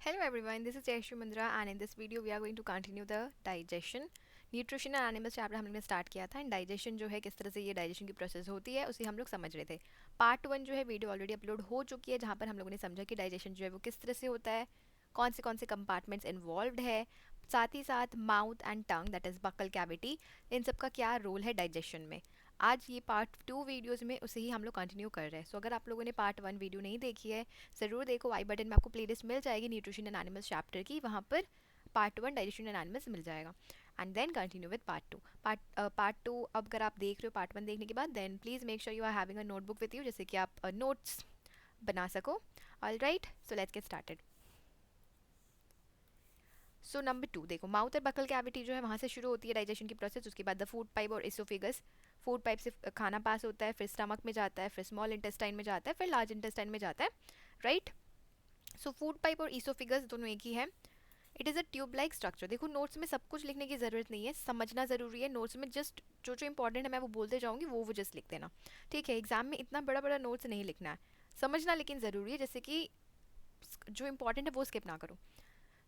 Hello everyone, this is Jayshree Mundra and in this video we are going to continue the digestion. Nutrition and animals chapter हम लोग ने start किया था and digestion जो है किस तरह से ये डाइजेशन की प्रोसेस होती है उसे हम लोग समझ रहे थे. पार्ट 1 जो है वीडियो ऑलरेडी अपलोड हो चुकी है जहाँ पर हम लोगों ने समझा कि डाइजेशन जो है वो किस तरह से होता है, कौन से कंपार्टमेंट्स इन्वॉल्व है, साथ ही साथ mouth and tongue that is buccal cavity, इन सब का क्या रोल है डाइजेशन में. आज ये पार्ट 2 वीडियोस में उसे ही हम लोग कंटिन्यू कर रहे हैं. सो अगर आप लोगों ने पार्ट 1 वीडियो नहीं देखी है ज़रूर देखो. आई बटन में आपको प्लेलिस्ट मिल जाएगी न्यूट्रिशन एंड एनिमल्स चैप्टर की, वहाँ पर पार्ट 1 डाइजेशन एंड एनिमल्स मिल जाएगा and then continue with part 2. Part 2 अब अगर आप देख रहे हो पार्ट 1 देखने के बाद then please make sure you are having a notebook with you जिससे कि आप नोट्स बना सको. Alright, so let's get started. So number 2 देखो, माउथ और बकल कैविटी जो है वहाँ से शुरू होती है डाइजेशन की प्रोसेस. उसके बाद द फूड पाइप और इसोफेगस, फूड पाइप से खाना पास होता है, फिर स्टमक में जाता है, फिर स्मॉल इंटेस्टाइन में जाता है, फिर लार्ज इंटेस्टाइन में जाता है. राइट. सो फूड पाइप और इसोफेगस दोनों एक ही है. It is a tube like structure. देखो नोट्स में सब कुछ लिखने की ज़रूरत नहीं है, समझना ज़रूरी है. नोट्स में जस्ट जो जो इंपॉर्टेंट है मैं वो बोलते जाऊँगी, वो जस्ट लिख देना. ठीक है, एग्जाम में इतना बड़ा बड़ा नोट्स नहीं लिखना है, समझना लेकिन ज़रूरी है, जैसे कि जो इंपॉर्टेंट है वो स्किप ना करो.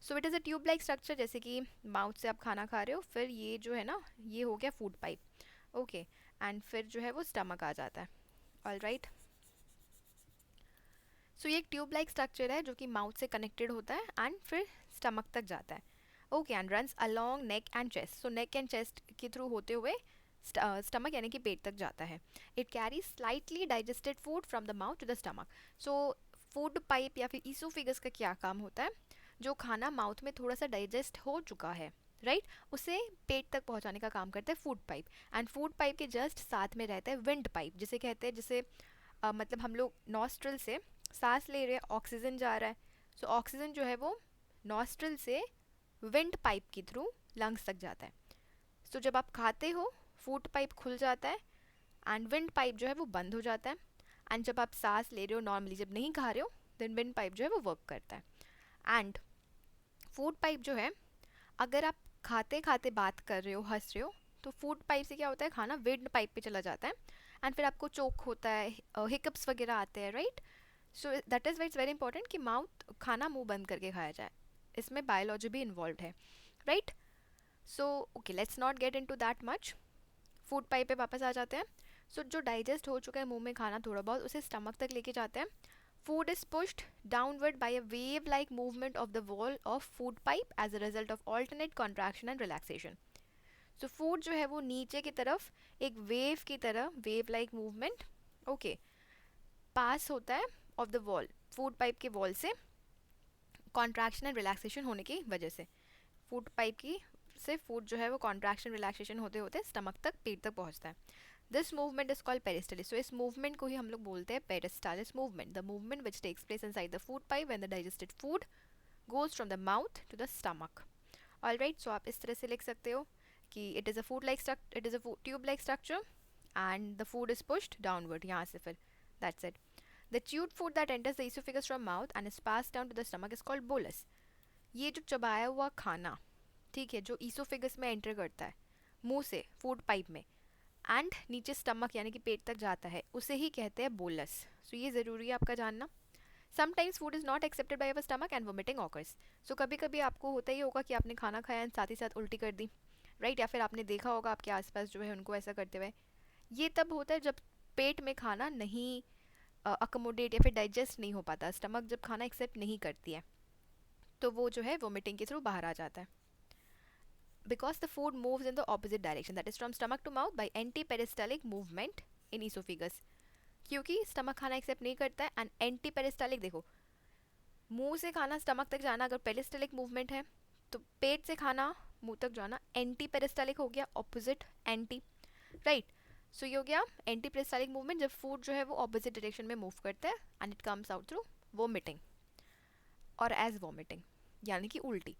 सो it is a tube like structure. जैसे कि माउथ से आप खाना खा रहे हो, फिर ये जो है ना ये हो गया फूड पाइप. ओके, एंड फिर जो है वो स्टमक आ जाता है. All right. सो ये एक ट्यूब लाइक स्ट्रक्चर है जो कि माउथ से कनेक्टेड होता है एंड फिर स्टमक तक जाता है. Okay, and runs along neck and chest. So neck and chest के थ्रू होते हुए स्टमक यानी कि पेट तक जाता है. It carry slightly digested food from the mouth to the stomach. So food pipe या फिर ईसोफेगस का क्या काम होता है, जो खाना माउथ में थोड़ा सा डाइजेस्ट हो चुका है राइट उसे पेट तक पहुंचाने का काम करता है food pipe. And food pipe के जस्ट साथ में रहता है विंड पाइप, जिसे कहते हैं, जिसे मतलब हम लोग नॉस्ट्रल से सांस ले रहे हैं, ऑक्सीजन जा रहा है. सो ऑक्सीजन जो है वो नॉस्ट्रल से विंड पाइप के थ्रू लंग्स तक जाता है. सो जब आप खाते हो फूड पाइप खुल जाता है एंड विंड पाइप जो है वो बंद हो जाता है. एंड जब आप सांस ले रहे हो नॉर्मली, जब नहीं खा रहे हो, देन विंड पाइप जो है वो वर्क करता है. एंड फूड पाइप जो है, अगर आप खाते खाते बात कर रहे हो, हंस रहे हो, तो फूड पाइप से क्या होता है, खाना विंड पाइप पे चला जाता है एंड फिर आपको चोक होता है, हिकअप्स वगैरह आते हैं. Right. So that is why it's very important कि माउथ खाना मुंह बंद करके खाया जाए. इसमें बायोलॉजी भी इन्वॉल्व है. Right. So okay, let's not get into that much. Food pipe पे वापस आ जाते हैं. सो जो डाइजेस्ट हो चुका है मुंह में खाना थोड़ा बहुत, उसे स्टमक तक लेके जाते हैं. Food is pushed downward by a wave-like movement of the wall of food pipe as a result of alternate contraction and relaxation. So food जो है वो नीचे की तरफ एक वेव की तरह, वेव लाइक मूवमेंट, ओके, पास होता है of the wall, food pipe के वॉल से, कॉन्ट्रैक्शन एंड रिलैक्सेशन होने की वजह से. फूड पाइप की से फूड जो है वो कॉन्ट्रैक्शन रिलैक्सेशन होते होते स्टमक तक, पेट तक पहुंचता है. This movement is called peristalsis. So इस मूवमेंट को ही हम लोग बोलते हैं peristalsis movement, the movement which takes place inside the food pipe when the digested food goes from the mouth to the stomach. Alright. So आप इस तरह से लिख सकते हो कि it is a food like structure, it is a tube like structure and the food is pushed downward. यहाँ से फिर that's it. The chewed food that enters the oesophagus from mouth and is pass down to the stomach is called bolus. ये जो चबाया हुआ खाना, ठीक है, जो ईसोफेगस में एंटर करता है मुंह से फूड पाइप में एंड नीचे स्टमक यानी कि पेट तक जाता है, उसे ही कहते हैं बोलस. सो ये ज़रूरी है आपका जानना. Sometimes food is not accepted by our stomach and vomiting occurs. So कभी कभी आपको होता ही होगा कि आपने खाना खाया एंड साथ ही साथ उल्टी कर दी. राइट. या फिर आपने देखा होगा आपके आसपास जो है उनको ऐसा करते हुए. ये तब होता है जब पेट में खाना नहीं अकोमोडेट या फिर डाइजेस्ट नहीं हो पाता, स्टमक जब खाना एक्सेप्ट नहीं करती है, तो वो जो है वोमिटिंग के थ्रू बाहर आ जाता है. Because the food moves in the opposite direction, that is from stomach to mouth by antiperistaltic movement in esophagus. क्योंकि स्टमक खाना एक्सेप्ट नहीं करता है एंड एंटी पेरिस्टालिक, देखो मुंह से खाना स्टमक तक जाना अगर पेरिस्टालिक मूवमेंट है, तो पेट से खाना मुंह तक जाना एंटी पेरिस्टालिक हो गया, ऑपोजिट एंटी. राइट. सो ये हो गया एंटी पेरिस्टालिक मूवमेंट, जब फूड जो है वो ऑपोजिट डायरेक्शन में मूव करता है and it comes out through vomiting और एज वोमिटिंग यानी कि उल्टी.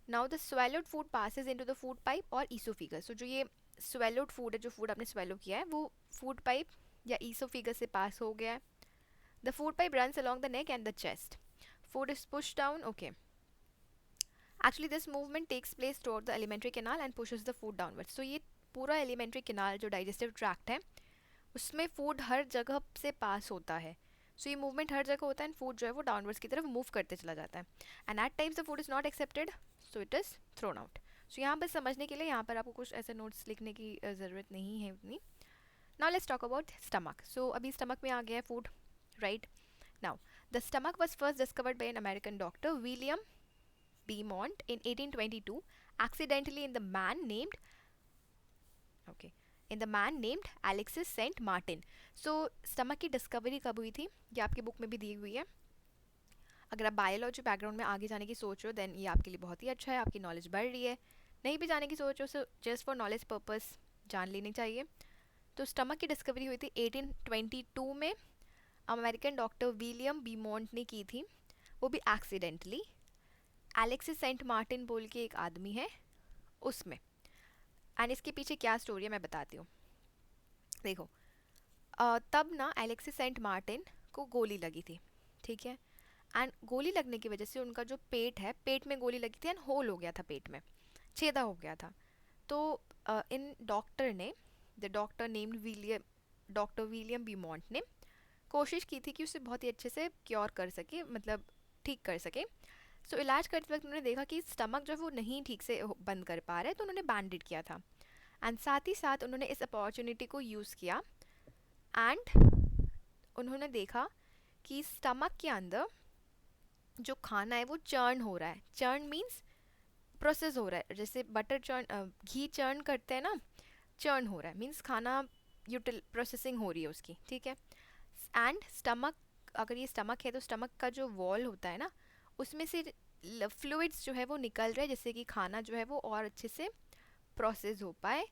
Now the swallowed food passes into the food pipe और ईसोफिगस. सो जो ये स्वेलोड फूड है, जो फूड आपने स्वेलो किया है, वो फूड पाइप या ईसोफिगस से पास हो गया है. The food pipe runs along the neck and the chest. Food is push down. Okay, actually this movement takes place toward the alimentary canal and pushes the food downward. So ये पूरा alimentary canal जो digestive tract है, उसमें food हर जगह से पास होता है. सो ये मूवमेंट हर जगह होता है एंड फूड जो है वो डाउनवर्ड्स की तरफ मूव करते चला जाता है and at times the food is not accepted, so it is thrown out. So यहाँ पर समझने के लिए यहाँ पर आपको कुछ ऐसे नोट्स लिखने की ज़रूरत नहीं है उतनी। Now let's talk about stomach. So अभी स्टमक में आ गया है food, right. Now the stomach was first discovered by an American doctor William Beaumont in 1822 accidentally in the man named Alexis Saint Martin. So stomach की discovery कब हुई थी ये आपकी बुक में भी दी हुई है। अगर आप बायोलॉजी बैकग्राउंड में आगे जाने की सोच रहे हो देन ये आपके लिए बहुत ही अच्छा है, आपकी नॉलेज बढ़ रही है। नहीं भी जाने की सोच रहे हो so just for knowledge purpose जान लेनी चाहिए। तो स्टमक की डिस्कवरी हुई थी 1822 में, अमेरिकन डॉक्टर विलियम बीमॉन्ट ने की थी, वो भी एक्सीडेंटली। एलेक्सिस सेंट मार्टिन बोल के एक आदमी है उसमें, एंड इसके पीछे क्या स्टोरी है मैं बताती हूँ। देखो तब ना एलेक्सिस सेंट मार्टिन को गोली लगी थी, ठीक है, एंड गोली लगने की वजह से उनका जो पेट है, पेट में गोली लगी थी एंड होल हो गया था, पेट में छेदा हो गया था। तो इन डॉक्टर ने, द डॉक्टर नेम्ड विलियम बीमॉन्ट ने कोशिश की थी कि उसे बहुत ही अच्छे से क्योर कर सके, मतलब ठीक कर सके। सो इलाज करते वक्त उन्होंने देखा कि स्टमक जो है वो नहीं ठीक से बंद कर पा रहे, तो उन्होंने बैंडेड किया था एंड साथ ही साथ उन्होंने इस अपॉर्चुनिटी को यूज़ किया एंड उन्होंने देखा कि स्टमक के अंदर जो खाना है वो चर्न हो रहा है। चर्न मीन्स प्रोसेस हो रहा है, जैसे बटर चर्न, घी चर्न करते हैं ना, चर्न हो रहा है मीन्स खाना प्रोसेसिंग हो रही है उसकी, ठीक है। एंड स्टमक, अगर ये स्टमक है तो स्टमक का जो वॉल होता है ना उसमें से फ्लूइड्स जो है वो निकल रहे हैं जिससे कि खाना जो है वो और अच्छे से प्रोसेस हो पाए,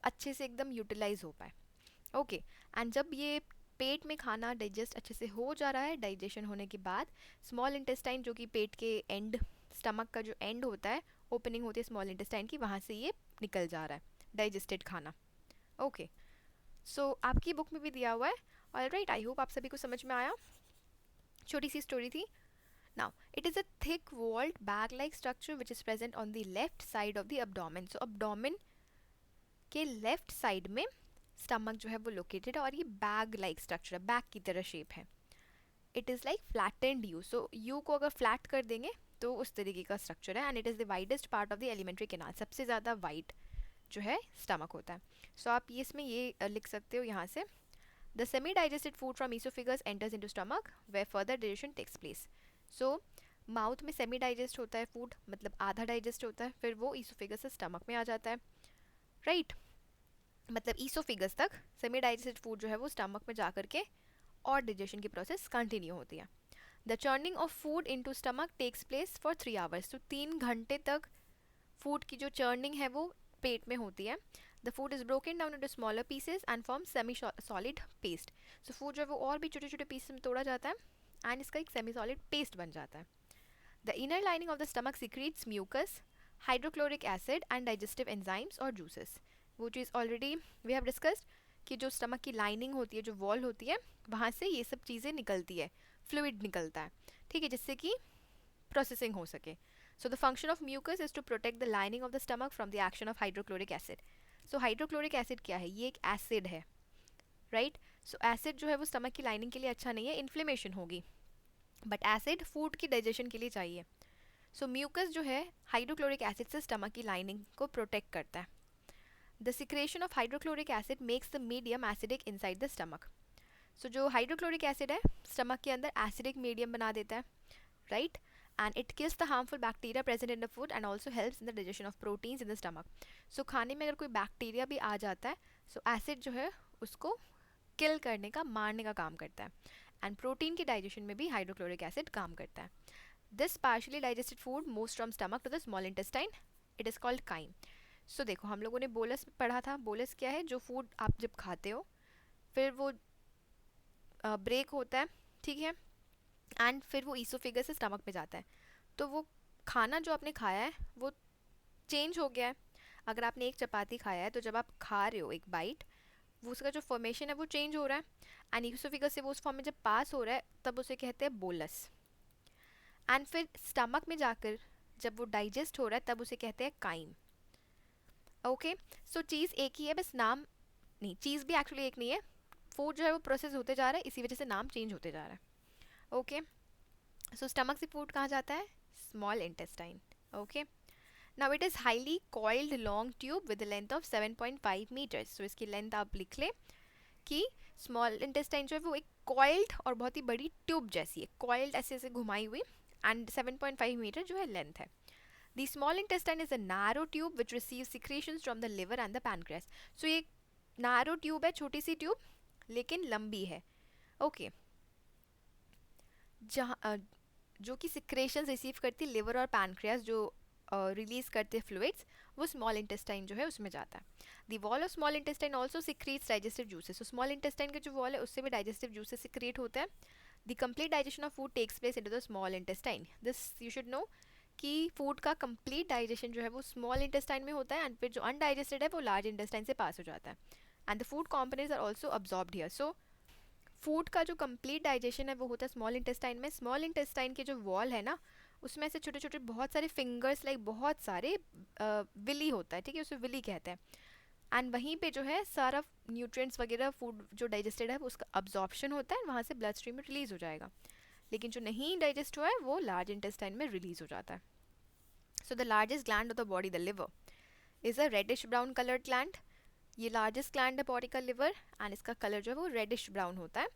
अच्छे से एकदम यूटिलाइज हो पाए, ओके। एंड जब ये पेट में खाना डाइजेस्ट अच्छे से हो जा रहा है, डाइजेशन होने के बाद स्मॉल इंटेस्टाइन जो कि पेट के एंड, स्टमक का जो एंड होता है, ओपनिंग होती है स्मॉल इंटेस्टाइन की, वहाँ से ये निकल जा रहा है डाइजेस्टेड खाना, ओके। सो आपकी बुक में भी दिया हुआ है। ऑलराइट, आई होप आप सभी को समझ में आया। छोटी सी स्टोरी थी। Now, it is a thick walled bag like structure which is present on the left side of the abdomen. So, abdomen के लेफ्ट साइड में स्टमक जो है वो लोकेटेड है और ये बैग लाइक स्ट्रक्चर है, बैग की तरह शेप है। It is like flattened you, so you को अगर फ्लैट कर देंगे तो उस तरीके का स्ट्रक्चर है। And it is the widest part of the alimentary canal, सबसे ज़्यादा वाइड जो है स्टमक होता है। सो आप ये इसमें ये लिख सकते हो यहाँ से, the semi digested food from oesophagus enters into stomach where further digestion takes place. So mouth में सेमी डाइजेस्ट होता है फूड, मतलब आधा डाइजेस्ट होता है, फिर वो ईसोफेगस से स्टमक में आ जाता है, राइट। मतलब ईसोफेगस तक सेमी डाइजेस्टेड फूड जो है वो स्टमक में जा करके और डाइजेशन की प्रोसेस कंटिन्यू होती है। The churning of food into stomach takes place for 3 hours. तो 3 घंटे तक फूड की जो चर्निंग है वो पेट में होती है। The food is broken down into smaller pieces and form semi solid paste. So food जो है वो और भी छोटे छोटे पीसेस में तोड़ा जाता है एंड इसका एक सेमी सॉलिड पेस्ट बन जाता है। The inner lining of the stomach secretes mucus, hydrochloric acid and digestive enzymes और जूसेस। वो चीज़ ऑलरेडी वी हैव डिस्कस्ड कि जो स्टमक की लाइनिंग होती है, जो वॉल होती है, वहाँ से ये सब चीज़ें निकलती है, फ्लूइड निकलता है, ठीक है, जिससे कि प्रोसेसिंग हो सके। So the function of mucus is to protect the lining of the stomach from the action of hydrochloric acid. So hydrochloric acid क्या है? ये एक एसिड है, राइट। सो एसिड जो है वो स्टमक की लाइनिंग के लिए अच्छा नहीं है, इन्फ्लेमेशन होगी, बट एसिड फूड की डाइजेशन के लिए चाहिए। सो म्यूकस जो है हाइड्रोक्लोरिक एसिड से स्टमक की लाइनिंग को प्रोटेक्ट करता है। The secretion of hydrochloric acid makes the medium acidic inside the stomach. So जो हाइड्रोक्लोरिक एसिड है स्टमक के अंदर एसिडिक मीडियम बना देता है, right, and it kills the harmful bacteria present in the food and also helps in the digestion of proteins in the stomach. So खाने में अगर कोई बैक्टीरिया भी आ जाता है so एसिड जो है उसको किल करने का, मारने का काम करता है, एंड प्रोटीन की डाइजेशन में भी हाइड्रोक्लोरिक एसिड काम करता है। This partially digested food moves from stomach to the small intestine, it is called chyme. So देखो हम लोगों ने बोलस पढ़ा था, बोलस क्या है? जो फूड आप जब खाते हो फिर वो ब्रेक होता है, ठीक है, एंड फिर वो ईसोफेगस से स्टमक में जाता है, तो वो खाना जो आपने खाया है वो चेंज हो गया है। अगर आपने एक चपाती खाया है तो जब आप खा रहे हो एक बाइट, वो उसका जो फॉर्मेशन है वो चेंज हो रहा है, एंड ईसोफेगस से वो उस फॉर्म में जब पास हो रहा है तब उसे कहते हैं बोलस, एंड फिर स्टमक में जाकर जब वो डाइजेस्ट हो रहा है तब उसे कहते हैं काइम, ओके। सो चीज़ एक ही है, बस नाम नहीं, चीज़ भी एक्चुअली एक नहीं है, फूड जो है वो प्रोसेस होते जा रहा है, इसी वजह से नाम चेंज होते जा रहा है। ओके, सो स्टमक से फूड कहाँ जाता है? Small intestine. Okay, now it is highly coiled long tube with length of 7.5 metres. So इसकी लेंथ आप लिख लें कि स्मॉल इंटेस्टाइन जो है वो एक कॉइल्ड और बहुत ही बड़ी ट्यूब जैसी है, कॉइल्ड ऐसे ऐसे घुमाई हुई, एंड 7.5 मीटर जो है लेंथ है। The small intestine is a narrow tube which receives secretions from the liver and the pancreas. So ये नैरो ट्यूब है, छोटी सी ट्यूब लेकिन लंबी है। ओके, जहाँ जो कि सिक्रेशंस रिसीव करती लिवर और पैनक्रियास, जो रिलीज करते फ्लूइड्स, वो स्मॉल इंटेस्टाइन जो है उसमें जाता है। The wall of small intestine also secretes digestive juices. तो स्मॉल इंटेस्टाइन का जो वॉल है उससे भी डाइजेस्टिव जूसेस सिक्रिएट होते हैं। The complete digestion of food takes place into the small intestine. This you should know कि फूड का कंप्लीट डाइजेशन जो है वो स्मॉल इंटेस्टाइन में होता है, एंड फिर जो अनडाइजेस्टेड है वो लार्ज इंटेस्टाइन से पास हो जाता है, and the food components are also absorbed here. So food का जो कंप्लीट डाइजेशन है वो होता है स्मॉल इंटेस्टाइन में। स्मॉल इंटेस्टाइन के जो वॉल है ना, उसमें से छोटे छोटे बहुत सारे फिंगर्स लाइक बहुत सारे विली होता है, ठीक है, उसे विली कहते हैं। एंड वहीं पे जो है सारा न्यूट्रिएंट्स वगैरह फूड जो डाइजेस्टेड है उसका अब्जॉर्प्शन होता है, वहाँ से ब्लड स्ट्रीम में रिलीज हो जाएगा। लेकिन जो नहीं डाइजेस्ट हुआ है वो लार्ज इंटेस्टाइन में रिलीज हो जाता है। So the largest gland of the body, the liver, is a reddish brown coloured gland. ये लार्जेस्ट ग्लैंड है बॉडी का लिवर, एंड इसका कलर जो है वो रेडिश ब्राउन होता है।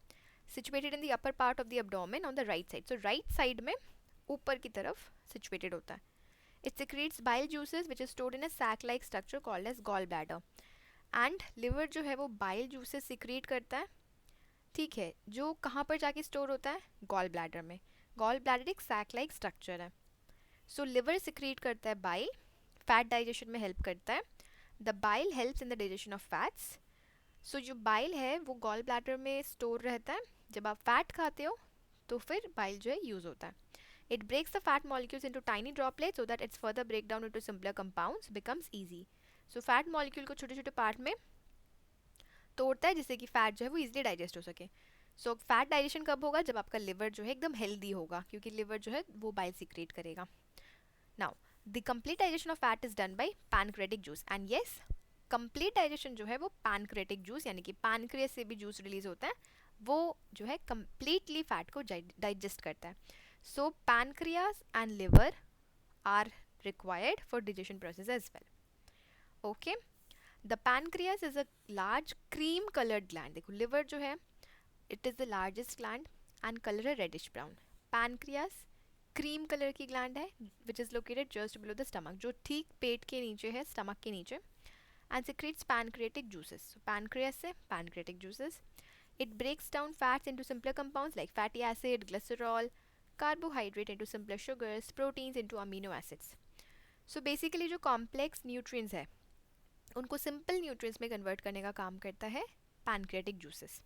Situated in the upper part of the abdomen on the right side. So right side में ऊपर की तरफ सिचुएटेड होता है। It secretes bile juices which is stored in a sac like structure called as gall bladder. And liver जो है वो bile juices secrete करता है, ठीक है, जो कहाँ पर जाके स्टोर होता है? गॉल ब्लैडर में। गॉल ब्लैडर एक सैक लाइक स्ट्रक्चर है। सो लिवर सिक्रीट करता है बाइल, फैट डाइजेशन में हेल्प करता है। The bile helps in the digestion of fats. So जो बाइल है वो गॉल ब्लैडर में स्टोर रहता है, जब आप फैट खाते हो तो फिर बाइल जो है यूज होता है। It breaks the fat molecules into tiny droplets so that its further break down into simpler compounds becomes easy. So fat molecule को छोटे छोटे पार्ट में तोड़ता है जिससे कि फैट जो है वो इजीली डाइजेस्ट हो सके। सो फैट डाइजेशन कब होगा? जब आपका लिवर जो है एकदम हेल्दी होगा, क्योंकि लिवर जो है वो बाइल सिक्रेट करेगा। Now the complete digestion of fat is done by pancreatic juice, and yes, complete digestion जो है वो पैनक्रेटिक जूस यानी कि पैनक्रियास से भी जूस रिलीज होता है, वो जो है कंप्लीटली फैट को डाइजेस्ट करता है। So pancreas and liver are required for digestion process as well. Okay, the pancreas is a large cream coloured gland. देखो लिवर जो है it is the largest gland and colour है reddish brown. Pancreas cream colour की gland है which is located just below the stomach, जो ठीक पेट के नीचे है, स्टमक के नीचे, and secretes pancreatic juices. So pancreas से pancreatic juices. It breaks down fats into simpler compounds like fatty acid, glycerol, carbohydrate into simpler sugars, proteins into amino acids. So basically जो कॉम्प्लेक्स न्यूट्रिएंट्स है उनको simple nutrients में convert करने का काम करता है pancreatic juices.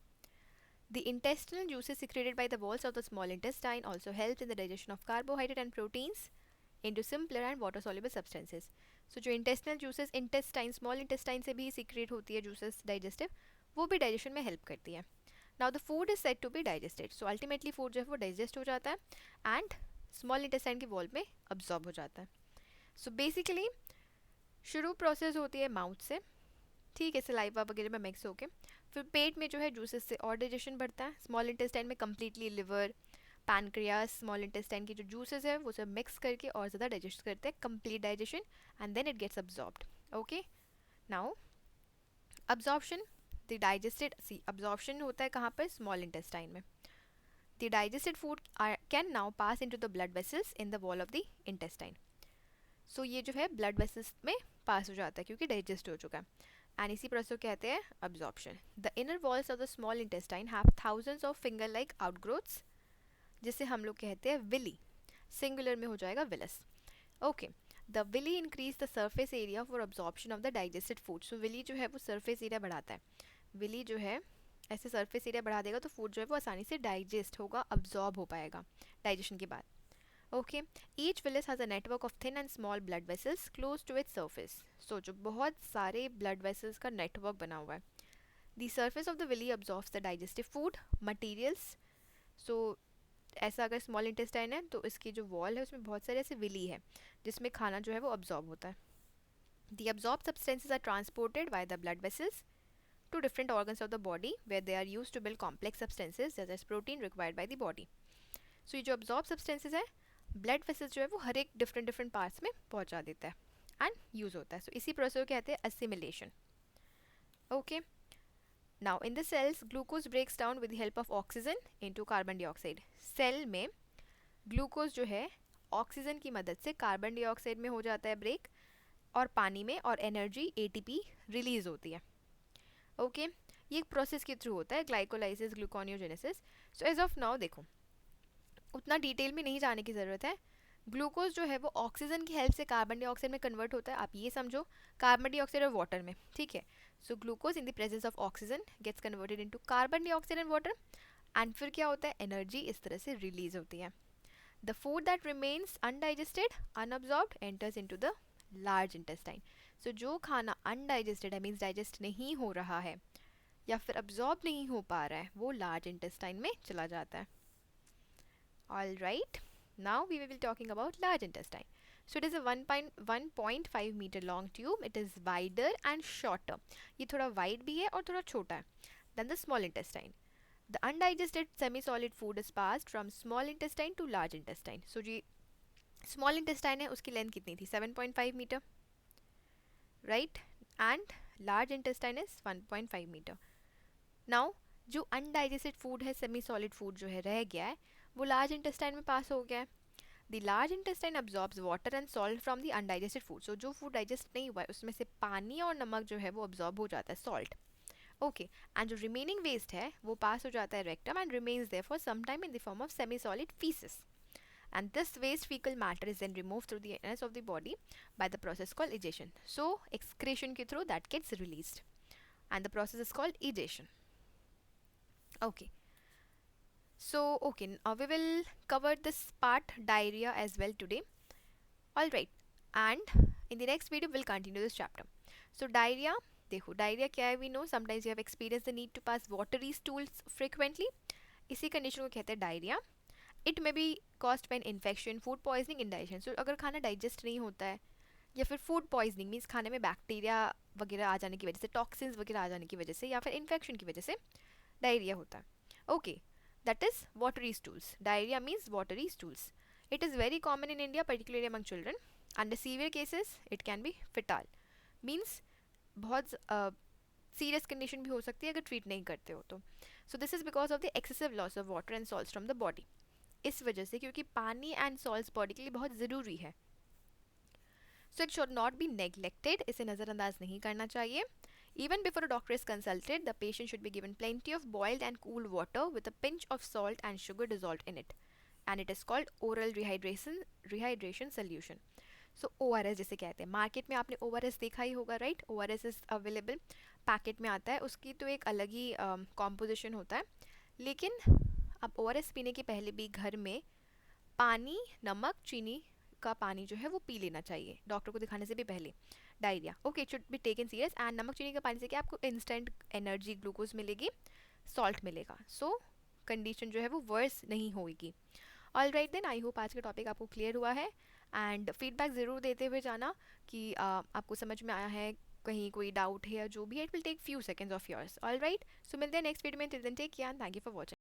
The intestinal juices secreted by the walls of the small intestine also helps in the digestion of carbohydrate and proteins into simpler and water-soluble substances. So जो intestinal juices intestine small intestine से भी secrete होती है juices digestive, वो भी digestion में help करती है. Now the food is said to be digested. So ultimately food जो है वो digest हो जाता है and small intestine की wall में absorb हो जाता है. So basically शुरू प्रोसेस होती है माउथ से, ठीक है, सलाइवा वगैरह में मिक्स होके, फिर पेट में जो है जूसेस से और डाइजेशन बढ़ता है। स्मॉल इंटेस्टाइन में completely liver, pancreas, small intestine की जो जूसेस है वो सब मिक्स करके और ज़्यादा डाइजेस्ट करते हैं, complete digestion, and then it gets absorbed. Okay, now absorption, the digested, see absorption होता है कहाँ पर? स्मॉल इंटेस्टाइन में। The digested food can now pass into the blood vessels in the wall of the intestine. So ये जो है blood vessels में पास हो जाता है क्योंकि डाइजेस्ट हो चुका है, एंड इसी प्रोसेस को कहते हैं absorption. The inner walls of the small intestine have thousands of finger like outgrowths, जिसे हम लोग कहते हैं विली, सिंगुलर में हो जाएगा villus. Okay, the villi increase the surface area for absorption of the digested food. So villi जो है वो सरफेस एरिया बढ़ाता है, विली जो है ऐसे सरफेस एरिया बढ़ा देगा तो फूड जो है वो आसानी से डाइजेस्ट होगा, अब्जॉर्ब हो पाएगा डाइजेशन के बाद। Okay, each villus has a network of thin and small blood vessels close to its surface. So जो बहुत सारे ब्लड वेसल्स का नेटवर्क बना हुआ है। The surface of the villi absorbs the digestive food materials. So ऐसा अगर small intestine है तो इसकी जो वॉल है उसमें बहुत सारे ऐसे विली है जिसमें खाना जो है वो अब्जॉर्ब होता है। The absorb substances are transported by the blood vessels to different organs of the body where they are used to build complex substances such as protein required by the body. So ये जो absorb substances है blood vessels जो है वो हर एक different different parts में पहुंचा देता है and use होता है. So इसी process को कहते हैं assimilation. Okay. Now in the cells glucose breaks down with the help of oxygen into carbon dioxide. Cell में glucose जो है ऑक्सीजन की मदद से कार्बन डाइऑक्साइड में हो जाता है ब्रेक और पानी में और एनर्जी एटीपी रिलीज होती है. ओके ये एक प्रोसेस के थ्रू होता है glycolysis gluconeogenesis. So as of now देखो उतना डिटेल में नहीं जाने की ज़रूरत है. ग्लूकोज जो है वो ऑक्सीजन की हेल्प से कार्बन डाइऑक्साइड में कन्वर्ट होता है. आप ये समझो कार्बन डाइऑक्साइड और वाटर में, ठीक है. So glucose in the presence of oxygen gets converted into carbon dioxide and water एंड फिर क्या होता है एनर्जी इस तरह से रिलीज होती है. The food that remains undigested, unabsorbed, enters into the large intestine. So जो खाना undigested है means digest नहीं हो रहा है या फिर absorb नहीं हो पा रहा है वो large intestine में चला जाता है. All right, now we will be talking about large intestine. So it is a 1.5 meter long tube. It is wider and shorter. ये थोड़ा wide भी है और थोड़ा छोटा है than the small intestine. The undigested semi-solid food is passed from small intestine to large intestine. So ji small intestine है उसकी length कितनी थी 7.5 meter, right? And large intestine is 1.5 meter. Now जो undigested food है semi-solid food जो है रह गया है वो large intestine में pass हो गया है. The large intestine absorbs water and salt from the undigested food. So जो food digest नहीं हुआ है उसमें से पानी और नमक जो है वो absorb हो जाता है salt. ओके एंड जो रिमेनिंग वेस्ट है वो पास हो जाता है rectum and remains there for some time in the form of semi solid faeces and this waste faecal matter is then remove through the anus of the body by the process called egestion. So excretion के through that gets released and the process is called egestion. Okay so okay we will cover this part diarrhea as well today. All right, and in the next video we'll continue this chapter. So diarrhea देखो diarrhoea क्या है we know sometimes you have experience the need to pass watery stools frequently. इसी condition को कहते हैं diarrhoea. It may be caused by infection food poisoning indigestion. So अगर खाना digest नहीं होता है या फिर फूड पॉइजनिंग मीन्स खाने में बैक्टीरिया वगैरह आ जाने की वजह से टॉक्सिन्स वगैरह आ जाने की वजह से या फिर इन्फेक्शन की वजह से डायरिया होता है. Okay that is watery stools. Diarrhoea means watery stools. It is very common in India particularly among children. Under severe cases it can be fatal means बहुत सीरियस कंडीशन भी हो सकती है अगर ट्रीट नहीं करते हो तो. So this is because of the excessive loss of water and salts from the body. इस वजह से क्योंकि पानी एंड सॉल्ट्स बॉडी के लिए बहुत ज़रूरी है. So it should not be neglected. इसे नज़रअंदाज नहीं करना चाहिए. Even before a doctor is consulted, the patient should be given plenty of boiled and cool water with a pinch of salt and sugar dissolved in it. And it is called oral rehydration solution. So ORS जिसे कहते हैं. Market में आपने ORS देखा ही होगा right. ORS is available packet में आता है. उसकी तो एक अलग ही कॉम्पोजिशन होता है. लेकिन आप ORS पीने के पहले भी घर में पानी नमक चीनी का पानी जो है वो पी लेना चाहिए डॉक्टर को दिखाने से भी पहले. Diarrhoea okay it should be taken serious. And नमक चीनी का पानी से क्या आपको इंस्टेंट एनर्जी ग्लूकोज मिलेगी सॉल्ट मिलेगा. सो कंडीशन जो है वो वर्स नहीं होगी. All right then I hope आज का टॉपिक आपको क्लियर हुआ है एंड फीडबैक ज़रूर देते हुए जाना कि आपको समझ में आया है कहीं कोई डाउट है या जो भी है. It will take few seconds of yours. All right so मिलते हैं नेक्स्ट वीडियो में. Till then take care and thank you for watching.